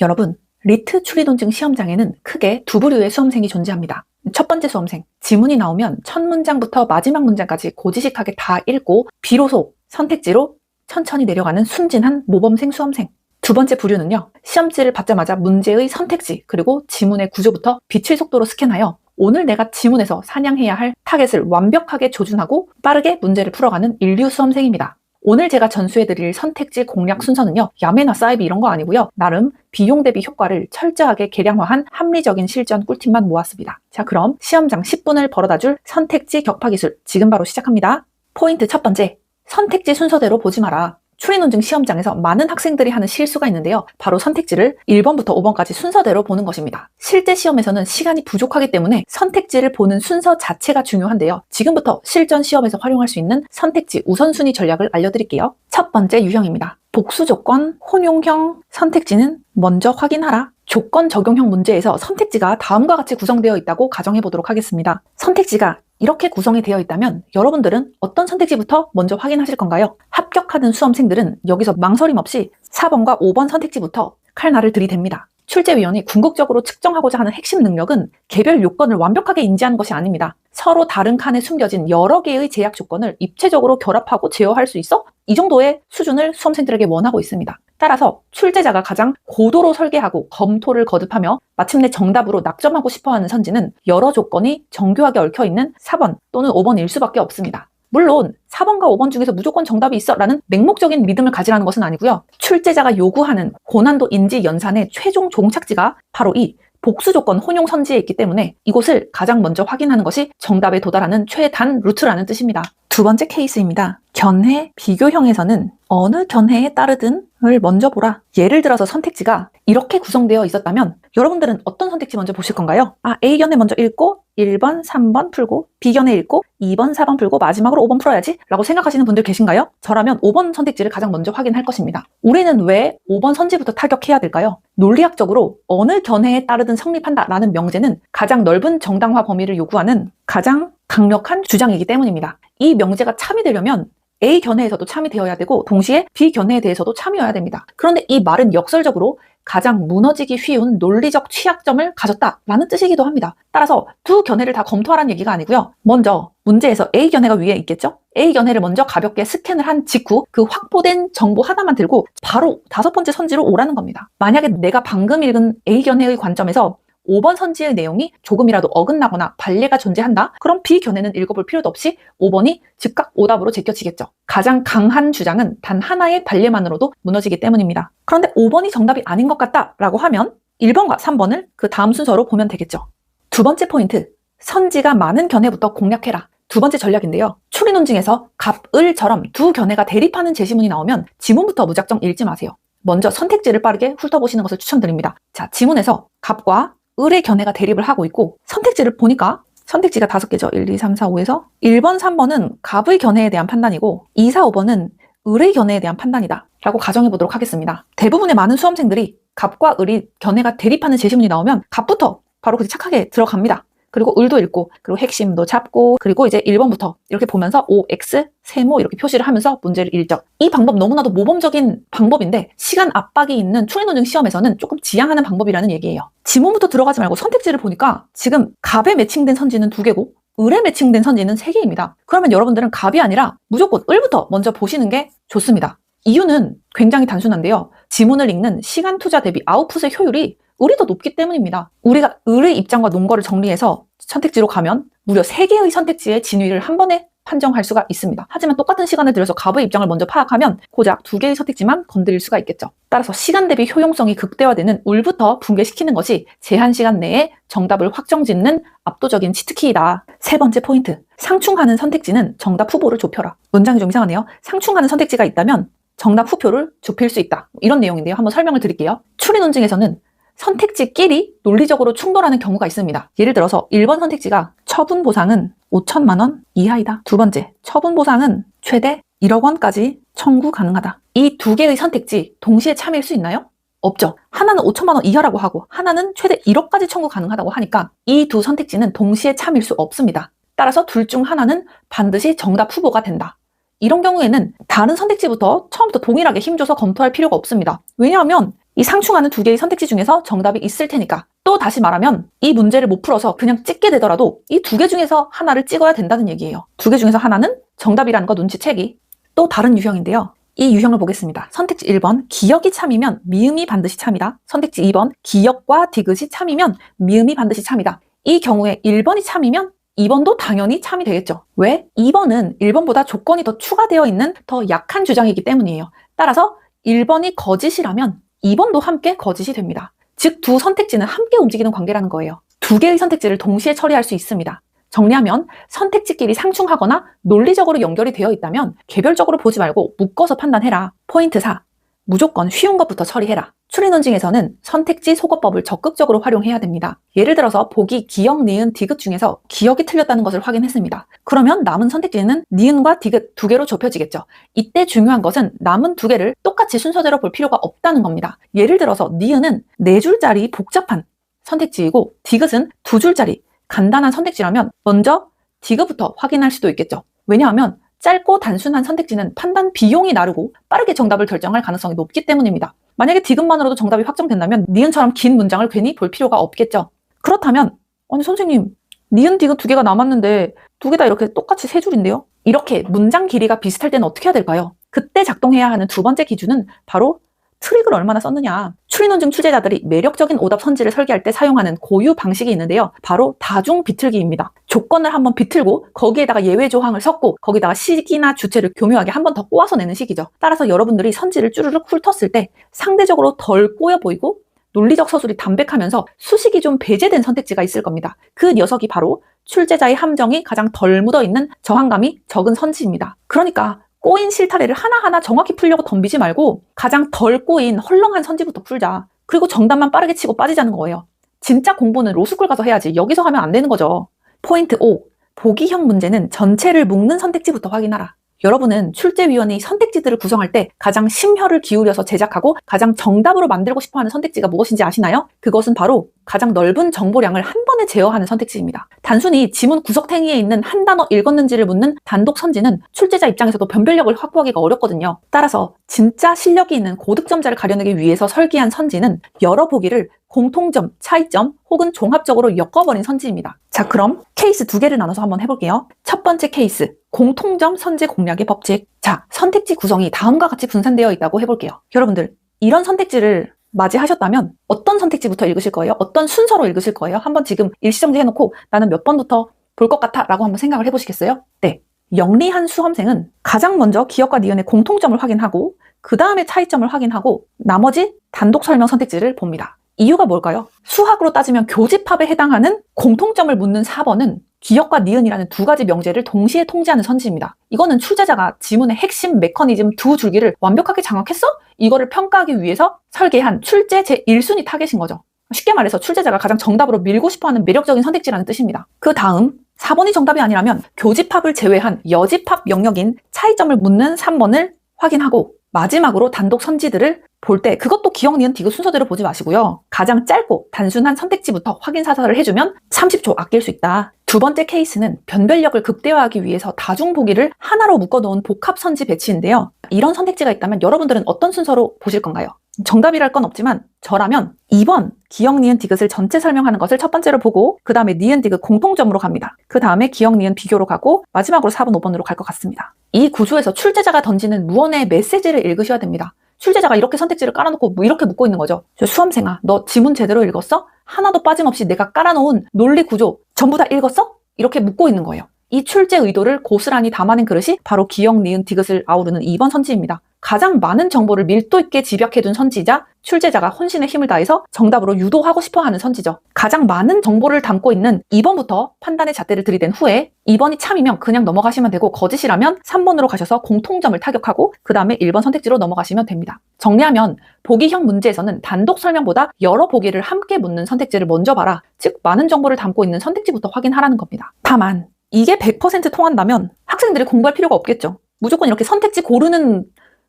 여러분, 리트 추리논증 시험장에는 크게 두 부류의 수험생이 존재합니다. 첫 번째 수험생, 지문이 나오면 첫 문장부터 마지막 문장까지 고지식하게 다 읽고 비로소 선택지로 천천히 내려가는 순진한 모범생 수험생. 두 번째 부류는요, 시험지를 받자마자 문제의 선택지 그리고 지문의 구조부터 빛의 속도로 스캔하여 오늘 내가 지문에서 사냥해야 할 타겟을 완벽하게 조준하고 빠르게 문제를 풀어가는 인류 수험생입니다. 오늘 제가 전수해드릴 선택지 공략 순서는요, 야매나 사이비 이런 거 아니고요, 나름 비용 대비 효과를 철저하게 계량화한 합리적인 실전 꿀팁만 모았습니다. 자, 그럼 시험장 10분을 벌어다줄 선택지 격파 기술 지금 바로 시작합니다. 포인트 첫 번째, 선택지 순서대로 보지 마라. 추리논증 시험장에서 많은 학생들이 하는 실수가 있는데요, 바로 선택지를 1번부터 5번까지 순서대로 보는 것입니다. 실제 시험에서는 시간이 부족하기 때문에 선택지를 보는 순서 자체가 중요한데요, 지금부터 실전 시험에서 활용할 수 있는 선택지 우선순위 전략을 알려드릴게요. 첫 번째 유형입니다. 복수 조건, 혼용형 선택지는 먼저 확인하라. 조건 적용형 문제에서 선택지가 다음과 같이 구성되어 있다고 가정해 보도록 하겠습니다. 선택지가 이렇게 구성이 되어 있다면 여러분들은 어떤 선택지부터 먼저 확인하실 건가요? 합격하는 수험생들은 여기서 망설임 없이 4번과 5번 선택지부터 칼날을 들이댑니다. 출제위원이 궁극적으로 측정하고자 하는 핵심 능력은 개별 요건을 완벽하게 인지하는 것이 아닙니다. 서로 다른 칸에 숨겨진 여러 개의 제약 조건을 입체적으로 결합하고 제어할 수 있어? 이 정도의 수준을 수험생들에게 원하고 있습니다. 따라서 출제자가 가장 고도로 설계하고 검토를 거듭하며 마침내 정답으로 낙점하고 싶어하는 선지는 여러 조건이 정교하게 얽혀있는 4번 또는 5번일 수밖에 없습니다. 물론 4번과 5번 중에서 무조건 정답이 있어 라는 맹목적인 믿음을 가지라는 것은 아니고요, 출제자가 요구하는 고난도 인지 연산의 최종 종착지가 바로 이 복수 조건 혼용 선지에 있기 때문에 이곳을 가장 먼저 확인하는 것이 정답에 도달하는 최단 루트라는 뜻입니다. 두 번째 케이스입니다. 견해 비교형에서는 어느 견해에 따르든을 먼저 보라. 예를 들어서 선택지가 이렇게 구성되어 있었다면 여러분들은 어떤 선택지 먼저 보실 건가요? A견해 먼저 읽고 1번, 3번 풀고 B견해 읽고 2번, 4번 풀고 마지막으로 5번 풀어야지 라고 생각하시는 분들 계신가요? 저라면 5번 선택지를 가장 먼저 확인할 것입니다. 우리는 왜 5번 선지부터 타격해야 될까요? 논리학적으로 어느 견해에 따르든 성립한다 라는 명제는 가장 넓은 정당화 범위를 요구하는 가장 강력한 주장이기 때문입니다. 이 명제가 참이되려면 A 견해에서도 참이되어야 되고 동시에 B 견해에 대해서도 참여해야 됩니다. 그런데 이 말은 역설적으로 가장 무너지기 쉬운 논리적 취약점을 가졌다라는 뜻이기도 합니다. 따라서 두 견해를 다 검토하라는 얘기가 아니고요, 먼저 문제에서 A 견해가 위에 있겠죠? A 견해를 먼저 가볍게 스캔을 한 직후 그 확보된 정보 하나만 들고 바로 다섯 번째 선지로 오라는 겁니다. 만약에 내가 방금 읽은 A 견해의 관점에서 5번 선지의 내용이 조금이라도 어긋나거나 발례가 존재한다? 그럼 B 견해는 읽어볼 필요도 없이 5번이 즉각 오답으로 제껴지겠죠. 가장 강한 주장은 단 하나의 발례만으로도 무너지기 때문입니다. 그런데 5번이 정답이 아닌 것 같다라고 하면 1번과 3번을 그 다음 순서로 보면 되겠죠. 두 번째 포인트, 선지가 많은 견해부터 공략해라. 두 번째 전략인데요, 추리논증에서 갑을처럼 두 견해가 대립하는 제시문이 나오면 지문부터 무작정 읽지 마세요. 먼저 선택지를 빠르게 훑어보시는 것을 추천드립니다. 자, 지문에서 갑과 을의 견해가 대립을 하고 있고 선택지를 보니까 선택지가 5개죠. 1, 2, 3, 4, 5에서 1번, 3번은 갑의 견해에 대한 판단이고 2, 4, 5번은 을의 견해에 대한 판단이다 라고 가정해 보도록 하겠습니다. 대부분의 많은 수험생들이 갑과 을이 견해가 대립하는 제시문이 나오면 갑부터 바로 그렇게 착하게 들어갑니다. 그리고 을도 읽고 그리고 핵심도 잡고 그리고 이제 1번부터 이렇게 보면서 OX, 세모 이렇게 표시를 하면서 문제를 읽죠. 이 방법 너무나도 모범적인 방법인데 시간 압박이 있는 추리논증 시험에서는 조금 지양하는 방법이라는 얘기예요. 지문부터 들어가지 말고 선택지를 보니까 지금 갑에 매칭된 선지는 2개고 을에 매칭된 선지는 3개입니다. 그러면 여러분들은 갑이 아니라 무조건 을부터 먼저 보시는 게 좋습니다. 이유는 굉장히 단순한데요, 지문을 읽는 시간 투자 대비 아웃풋의 효율이 을이 더 높기 때문입니다. 우리가 을의 입장과 논거를 정리해서 선택지로 가면 무려 3개의 선택지의 진위를 한 번에 판정할 수가 있습니다. 하지만 똑같은 시간을 들여서 갑의 입장을 먼저 파악하면 고작 2개의 선택지만 건드릴 수가 있겠죠. 따라서 시간 대비 효용성이 극대화되는 을부터 붕괴시키는 것이 제한 시간 내에 정답을 확정짓는 압도적인 치트키이다. 세 번째 포인트, 상충하는 선택지는 정답 후보를 좁혀라. 문장이 좀 이상하네요. 상충하는 선택지가 있다면 정답 후보를 좁힐 수 있다. 이런 내용인데요. 한번 설명을 드릴게요. 추리논증에서는 선택지끼리 논리적으로 충돌하는 경우가 있습니다. 예를 들어서 1번 선택지가 처분 보상은 5천만 원 이하이다. 두 번째, 처분 보상은 최대 1억 원까지 청구 가능하다. 이 2개의 선택지 동시에 참일 수 있나요? 없죠. 하나는 5천만 원 이하라고 하고 하나는 최대 1억까지 청구 가능하다고 하니까 이 두 선택지는 동시에 참일 수 없습니다. 따라서 둘 중 하나는 반드시 정답 후보가 된다. 이런 경우에는 다른 선택지부터 처음부터 동일하게 힘줘서 검토할 필요가 없습니다. 왜냐하면 이 상충하는 두 개의 선택지 중에서 정답이 있을 테니까. 또 다시 말하면 이 문제를 못 풀어서 그냥 찍게 되더라도 이 두 개 중에서 하나를 찍어야 된다는 얘기예요. 두 개 중에서 하나는 정답이라는 거 눈치채기. 또 다른 유형인데요. 이 유형을 보겠습니다. 선택지 1번 기역이 참이면 미음이 반드시 참이다. 선택지 2번 기역과 디귿이 참이면 미음이 반드시 참이다. 이 경우에 1번이 참이면 2번도 당연히 참이 되겠죠. 왜? 2번은 1번보다 조건이 더 추가되어 있는 더 약한 주장이기 때문이에요. 따라서 1번이 거짓이라면 2번도 함께 거짓이 됩니다. 즉 두 선택지는 함께 움직이는 관계라는 거예요. 두 개의 선택지를 동시에 처리할 수 있습니다. 정리하면 선택지끼리 상충하거나 논리적으로 연결이 되어 있다면 개별적으로 보지 말고 묶어서 판단해라. 포인트 4. 무조건 쉬운 것부터 처리해라. 추리논증에서는 선택지 소거법을 적극적으로 활용해야 됩니다. 예를 들어서 보기 기역, 니은, 디귿 중에서 기역이 틀렸다는 것을 확인했습니다. 그러면 남은 선택지는 니은과 디귿 두 개로 좁혀지겠죠. 이때 중요한 것은 남은 두 개를 똑같이 순서대로 볼 필요가 없다는 겁니다. 예를 들어서 니은은 4줄짜리 복잡한 선택지이고 디귿은 2줄짜리 간단한 선택지라면 먼저 디귿부터 확인할 수도 있겠죠. 왜냐하면 짧고 단순한 선택지는 판단 비용이 나르고 빠르게 정답을 결정할 가능성이 높기 때문입니다. 만약에 디귿만으로도 정답이 확정된다면 니은처럼 긴 문장을 괜히 볼 필요가 없겠죠. 그렇다면 아니 선생님 니은 디귿 두 개가 남았는데 두 개 다 이렇게 똑같이 세 줄인데요? 이렇게 문장 길이가 비슷할 때는 어떻게 해야 될까요? 그때 작동해야 하는 두 번째 기준은 바로 트릭을 얼마나 썼느냐. 추리논증 출제자들이 매력적인 오답 선지를 설계할 때 사용하는 고유 방식이 있는데요. 바로 다중 비틀기입니다. 조건을 한번 비틀고 거기에다가 예외 조항을 섞고 거기다가 시기나 주체를 교묘하게 한 번 더 꼬아서 내는 식이죠. 따라서 여러분들이 선지를 쭈르륵 훑었을 때 상대적으로 덜 꼬여 보이고 논리적 서술이 담백하면서 수식이 좀 배제된 선택지가 있을 겁니다. 그 녀석이 바로 출제자의 함정이 가장 덜 묻어있는 저항감이 적은 선지입니다. 그러니까 꼬인 실타래를 하나하나 정확히 풀려고 덤비지 말고 가장 덜 꼬인 헐렁한 선지부터 풀자. 그리고 정답만 빠르게 치고 빠지자는 거예요. 진짜 공부는 로스쿨 가서 해야지. 여기서 하면 안 되는 거죠. 포인트 5. 보기형 문제는 전체를 묶는 선택지부터 확인하라. 여러분은 출제위원회의 선택지들을 구성할 때 가장 심혈을 기울여서 제작하고 가장 정답으로 만들고 싶어하는 선택지가 무엇인지 아시나요? 그것은 바로 가장 넓은 정보량을 한 번에 제어하는 선택지입니다. 단순히 지문 구석탱이에 있는 한 단어 읽었는지를 묻는 단독 선지는 출제자 입장에서도 변별력을 확보하기가 어렵거든요. 따라서 진짜 실력이 있는 고득점자를 가려내기 위해서 설계한 선지는 여러 보기를 공통점, 차이점 혹은 종합적으로 엮어버린 선지입니다. 자, 그럼 케이스 두 개를 나눠서 한번 해볼게요. 첫 번째 케이스, 공통점 선지 공략의 법칙. 자, 선택지 구성이 다음과 같이 분산되어 있다고 해볼게요. 여러분들, 이런 선택지를 맞이하셨다면 어떤 선택지부터 읽으실 거예요? 어떤 순서로 읽으실 거예요? 한번 지금 일시정지 해놓고 나는 몇 번부터 볼 것 같아 라고 한번 생각을 해보시겠어요? 네. 영리한 수험생은 가장 먼저 기역과 니은의 공통점을 확인하고 그 다음에 차이점을 확인하고 나머지 단독 설명 선택지를 봅니다. 이유가 뭘까요? 수학으로 따지면 교집합에 해당하는 공통점을 묻는 4번은 기역과 니은이라는 두 가지 명제를 동시에 통제하는 선지입니다. 이거는 출제자가 지문의 핵심 메커니즘 두 줄기를 완벽하게 장악했어? 이거를 평가하기 위해서 설계한 출제 제1순위 타겟인 거죠. 쉽게 말해서 출제자가 가장 정답으로 밀고 싶어하는 매력적인 선택지라는 뜻입니다. 그 다음 4번이 정답이 아니라면 교집합을 제외한 여집합 영역인 차이점을 묻는 3번을 확인하고 마지막으로 단독 선지들을 볼 때 그것도 기역, 니은, 디귿 순서대로 보지 마시고요. 가장 짧고 단순한 선택지부터 확인 사살을 해주면 30초 아낄 수 있다. 두 번째 케이스는 변별력을 극대화하기 위해서 다중 보기를 하나로 묶어놓은 복합 선지 배치인데요. 이런 선택지가 있다면 여러분들은 어떤 순서로 보실 건가요? 정답이랄 건 없지만 저라면 2번 기역, 니은, 디귿을 전체 설명하는 것을 첫 번째로 보고 그 다음에 니은, 디귿 공통점으로 갑니다. 그 다음에 기역, 니은 비교로 가고 마지막으로 4번, 5번으로 갈 것 같습니다. 이 구조에서 출제자가 던지는 무언의 메시지를 읽으셔야 됩니다. 출제자가 이렇게 선택지를 깔아놓고 이렇게 묻고 있는 거죠. 수험생아, 너 지문 제대로 읽었어? 하나도 빠짐없이 내가 깔아놓은 논리 구조 전부 다 읽었어? 이렇게 묻고 있는 거예요. 이 출제 의도를 고스란히 담아낸 그릇이 바로 기역, 니은, 디귿을 아우르는 2번 선지입니다. 가장 많은 정보를 밀도 있게 집약해둔 선지이자 출제자가 혼신의 힘을 다해서 정답으로 유도하고 싶어하는 선지죠. 가장 많은 정보를 담고 있는 2번부터 판단의 잣대를 들이댄 후에 2번이 참이면 그냥 넘어가시면 되고 거짓이라면 3번으로 가셔서 공통점을 타격하고 그 다음에 1번 선택지로 넘어가시면 됩니다. 정리하면 보기형 문제에서는 단독 설명보다 여러 보기를 함께 묻는 선택지를 먼저 봐라. 즉 많은 정보를 담고 있는 선택지부터 확인하라는 겁니다. 다만 이게 100% 통한다면 학생들이 공부할 필요가 없겠죠. 무조건 이렇게 선택지 고르는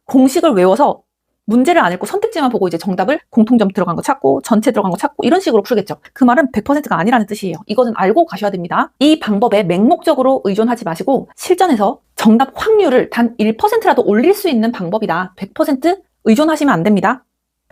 공식을 외워서 문제를 안 읽고 선택지만 보고 이제 정답을 공통점 들어간 거 찾고 전체 들어간 거 찾고 이런 식으로 풀겠죠. 그 말은 100%가 아니라는 뜻이에요. 이거는 알고 가셔야 됩니다. 이 방법에 맹목적으로 의존하지 마시고 실전에서 정답 확률을 단 1%라도 올릴 수 있는 방법이다. 100% 의존하시면 안 됩니다.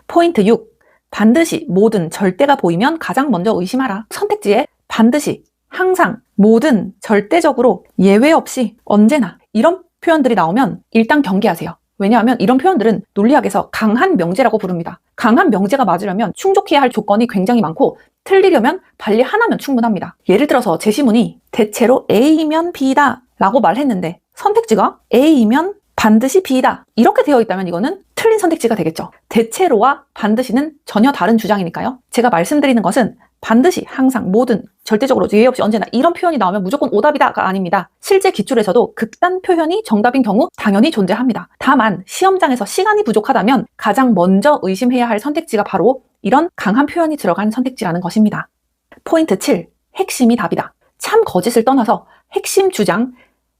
포인트 6. 반드시, 모든, 절대가 보이면 가장 먼저 의심하라. 선택지에 반드시, 항상, 모든, 절대적으로, 예외 없이, 언제나 이런 표현들이 나오면 일단 경계하세요. 왜냐하면 이런 표현들은 논리학에서 강한 명제라고 부릅니다. 강한 명제가 맞으려면 충족해야 할 조건이 굉장히 많고 틀리려면 발리 하나면 충분합니다. 예를 들어서 제시문이 대체로 A이면 B다 라고 말했는데 선택지가 A이면 반드시 B다 이렇게 되어 있다면 이거는 틀린 선택지가 되겠죠. 대체로와 반드시는 전혀 다른 주장이니까요. 제가 말씀드리는 것은 반드시, 항상, 모든, 절대적으로, 예외 없이, 언제나 이런 표현이 나오면 무조건 오답이다가 아닙니다. 실제 기출에서도 극단 표현이 정답인 경우 당연히 존재합니다. 다만 시험장에서 시간이 부족하다면 가장 먼저 의심해야 할 선택지가 바로 이런 강한 표현이 들어간 선택지라는 것입니다. 포인트 7. 핵심이 답이다. 참 거짓을 떠나서 핵심 주장,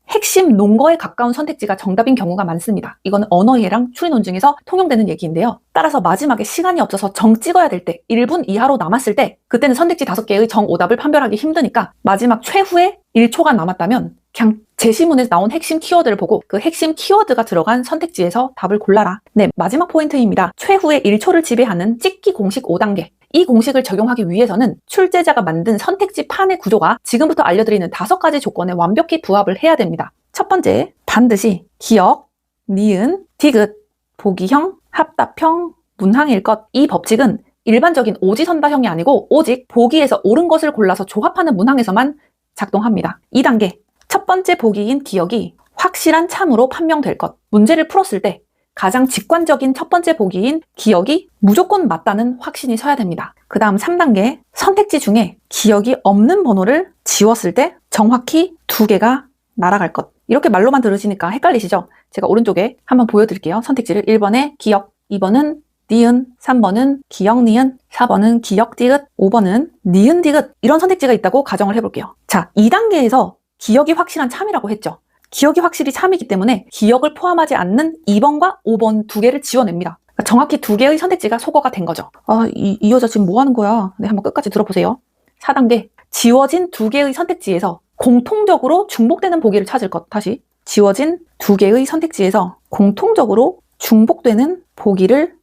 핵심 논거에 가까운 선택지가 정답인 경우가 많습니다. 이거는 언어이해랑 추리 논증에서 통용되는 얘기인데요. 따라서 마지막에 시간이 없어서 정 찍어야 될 때 1분 이하로 남았을 때 그때는 선택지 5개의 정오답을 판별하기 힘드니까 마지막 최후의 1초가 남았다면 그냥 제시문에서 나온 핵심 키워드를 보고 그 핵심 키워드가 들어간 선택지에서 답을 골라라. 네, 마지막 포인트입니다. 최후의 1초를 지배하는 찍기 공식 5단계. 이 공식을 적용하기 위해서는 출제자가 만든 선택지 판의 구조가 지금부터 알려드리는 5가지 조건에 완벽히 부합을 해야 됩니다. 첫 번째, 반드시 기역, 니은, 디귿, 보기형, 합답형, 문항일 것. 이 법칙은 일반적인 오지선다형이 아니고 오직 보기에서 옳은 것을 골라서 조합하는 문항에서만 작동합니다. 2단계, 첫 번째 보기인 기역이 확실한 참으로 판명될 것. 문제를 풀었을 때 가장 직관적인 첫 번째 보기인 기역이 무조건 맞다는 확신이 서야 됩니다. 그 다음 3단계, 선택지 중에 기역이 없는 번호를 지웠을 때 정확히 2개가 날아갈 것. 이렇게 말로만 들으시니까 헷갈리시죠? 제가 오른쪽에 한번 보여드릴게요. 선택지를 1번에 기역, 2번은 니은, 3번은 기역 니은, 4번은 기역 디귿, 5번은 니은 디귿. 이런 선택지가 있다고 가정을 해볼게요. 자, 2단계에서 기역이 확실한 참이라고 했죠. 기역이 확실히 참이기 때문에 기역을 포함하지 않는 2번과 5번 2개를 지워냅니다. 그러니까 정확히 2개의 선택지가 소거가 된 거죠. 이 여자 지금 뭐 하는 거야? 네, 한번 끝까지 들어보세요. 4단계, 지워진 2개의 선택지에서 공통적으로 중복되는 보기를 찾을 것. 다시, 지워진 2개의 선택지에서 공통적으로 중복되는 보기를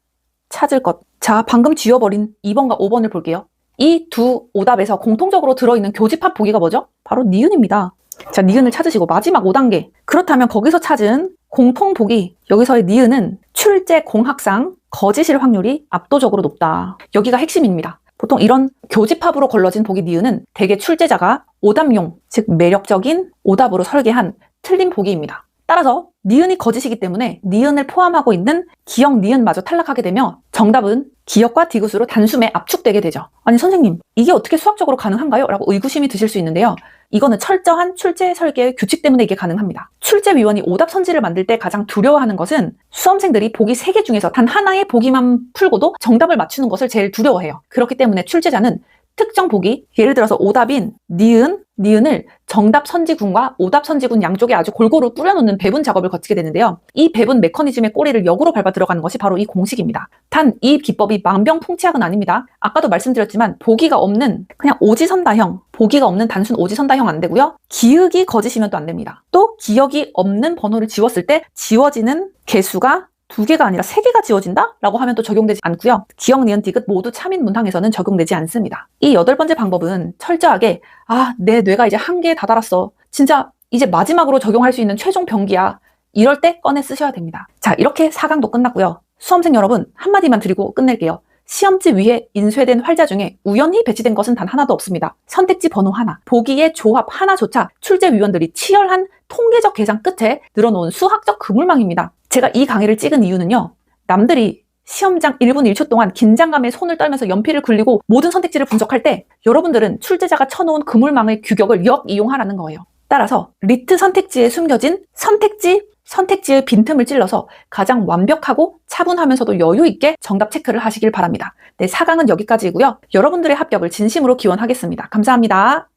찾을 것. 자, 방금 지워버린 2번과 5번을 볼게요. 이 두 오답에서 공통적으로 들어있는 교집합 보기가 뭐죠? 바로 니은입니다. 자, 니은을 찾으시고 마지막 5단계. 그렇다면 거기서 찾은 공통 보기, 여기서의 니은은 출제 공학상 거짓일 확률이 압도적으로 높다. 여기가 핵심입니다. 보통 이런 교집합으로 걸러진 보기 니은은 대개 출제자가 오답용, 즉 매력적인 오답으로 설계한 틀린 보기입니다. 따라서 니은이 거짓이기 때문에 니은을 포함하고 있는 기역 니은마저 탈락하게 되며 정답은 기역과 디귿으로 단숨에 압축되게 되죠. 아니 선생님, 이게 어떻게 수학적으로 가능한가요? 라고 의구심이 드실 수 있는데요. 이거는 철저한 출제 설계의 규칙 때문에 이게 가능합니다. 출제위원이 오답 선지를 만들 때 가장 두려워하는 것은 수험생들이 보기 3개 중에서 단 하나의 보기만 풀고도 정답을 맞추는 것을 제일 두려워해요. 그렇기 때문에 출제자는 특정 보기, 예를 들어서 오답인 니은을 정답 선지군과 오답 선지군 양쪽에 아주 골고루 뿌려놓는 배분 작업을 거치게 되는데요. 이 배분 메커니즘의 꼬리를 역으로 밟아 들어가는 것이 바로 이 공식입니다. 단 이 기법이 망병풍치약은 아닙니다. 아까도 말씀드렸지만 보기가 없는 그냥 오지선다형, 보기가 없는 단순 오지선다형 안 되고요. 기역이 거짓이면 또 안 됩니다. 또 기역이 없는 번호를 지웠을 때 지워지는 개수가 2개가 아니라 3개가 지워진다? 라고 하면 또 적용되지 않고요. 기역, 니은, 디귿 모두 참인 문항에서는 적용되지 않습니다. 이 8번째 방법은 철저하게 내 뇌가 이제 한계에 다다랐어. 진짜 이제 마지막으로 적용할 수 있는 최종 병기야. 이럴 때 꺼내 쓰셔야 됩니다. 자, 이렇게 4강도 끝났고요. 수험생 여러분, 한마디만 드리고 끝낼게요. 시험지 위에 인쇄된 활자 중에 우연히 배치된 것은 단 하나도 없습니다. 선택지 번호 하나, 보기의 조합 하나조차 출제위원들이 치열한 통계적 계산 끝에 늘어놓은 수학적 그물망입니다. 제가 이 강의를 찍은 이유는요. 남들이 시험장 1분 1초 동안 긴장감에 손을 떨면서 연필을 굴리고 모든 선택지를 분석할 때 여러분들은 출제자가 쳐놓은 그물망의 규격을 역이용하라는 거예요. 따라서 리트 선택지에 숨겨진 선택지의 빈틈을 찔러서 가장 완벽하고 차분하면서도 여유 있게 정답 체크를 하시길 바랍니다. 네, 4강은 여기까지이고요. 여러분들의 합격을 진심으로 기원하겠습니다. 감사합니다.